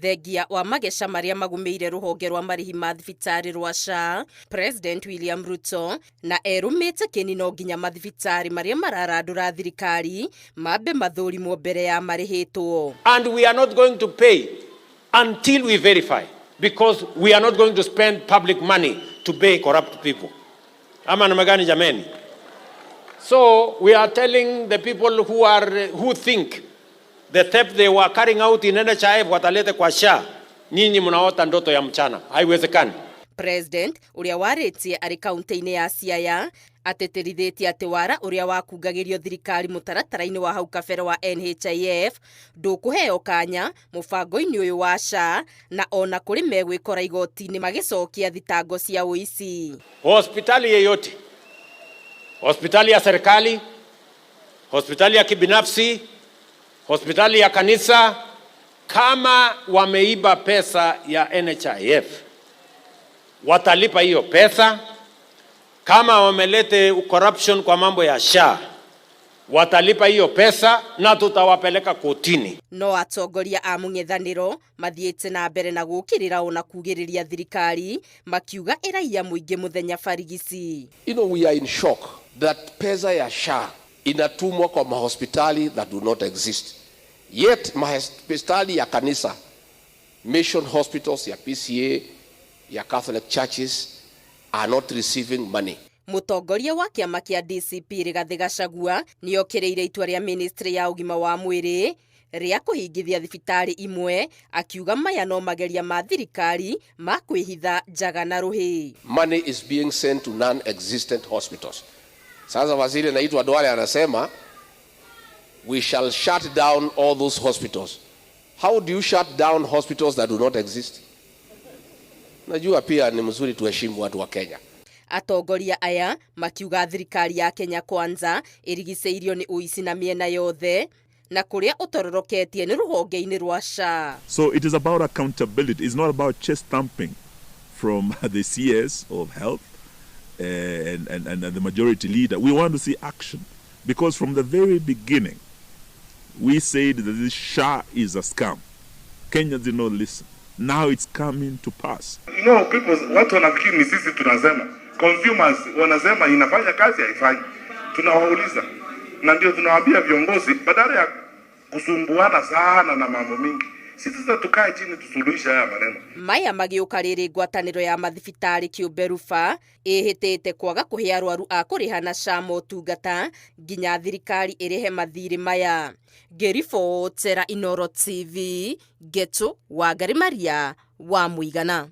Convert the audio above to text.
Thengia wa mageca maria magumeire ruhonge rwa marihi ma thibitari rwa SHA, President William Ruto na erumite kinino nginya mathibitari maria mararandura thirikari mambe mathurimwo mbere ya marihitwo. And we are not going to pay until we verify, because we are not going to spend public money to pay corrupt people. Ama namna gani jameni? So we are telling the people who think the theft they were carrying out in NHIF watalete kwa SHA, nyinyi mnaota ndoto ya mchana. Haiwezekani. President uria waritie ari kaunti-ini ya Siaya ateterithitie ati wara uria wakungagirio thirikari mutaratara-ini wa hau kabere wa NHIF ndukuheo kanya mubango-ini uyu wa SHA, na ona kuri megwikora igoti-ini magicokia thitango cia uici. Hospitali yeyote, hospitali ya serikali, hospitali ya kibinafsi, hospitali ya kanisa, kama wameiba pesa ya NHIF watalipa hiyo pesa. Kama wamelete corruption kwa mambo ya SHA watalipa hiyo pesa na tutawapeleka kotini. No atongoria a mung'ethaniro mathiete na mbere na gukirira ona kugiriria thirikari makiuga iraia muingi muthenya barigisi. We are in shock that pesa ya SHA inatumwa kwa mahospitali that do not exist. Yet mahospitali ya kanisa, mission hospitals ya PCA, ya Catholic churches are not receiving money. Mutongoria wa kiama kia DCP Rigathi Gachagua niokireire itua ria ministry ya ugima wa mwiri ria kuhingithia thibitari imwe, akiuga maya no mageria ma thirikari ma kwihitha njaga na ruhi. Money is being sent to non-existent hospitals. Sasa waziri naitwa Duale anasema we shall shut down all those hospitals. How do you shut down hospitals that do not exist? Najua pia ni mzuri tuheshimu watu wa Kenya. Atongoria aya makiuga thirikari ya Kenya Kwanza irigiceirio ni uici na miena yothe na kuria utororoketie ni ruhonge-ini rwa SHA. So it is about accountability. It's not about chest thumping from the CS of health and the majority leader. We want to see action, because from the very beginning we said that this SHA is a scam. Kenyans did not listen. Now it's coming to pass. People, watu wanafikiri ni sisi tunasema. Consumers wanasema inafanya kazi haifanyi. Tunawauliza. Na ndio tunawaambia viongozi badala ya kusumbuana sana na mambo mingi. Sisi sasa tukae chini tusuluhishe haya maneno. Maya magiuka riri ngwataniro ya mathibitari kiumbe ruba ihitite kwaga kuhe arwaru a kuriha na SHA motungata nginya thirikari irihe mathiri maya. Gũtetera Inooro TV, Geto wa Maria wa Muigana.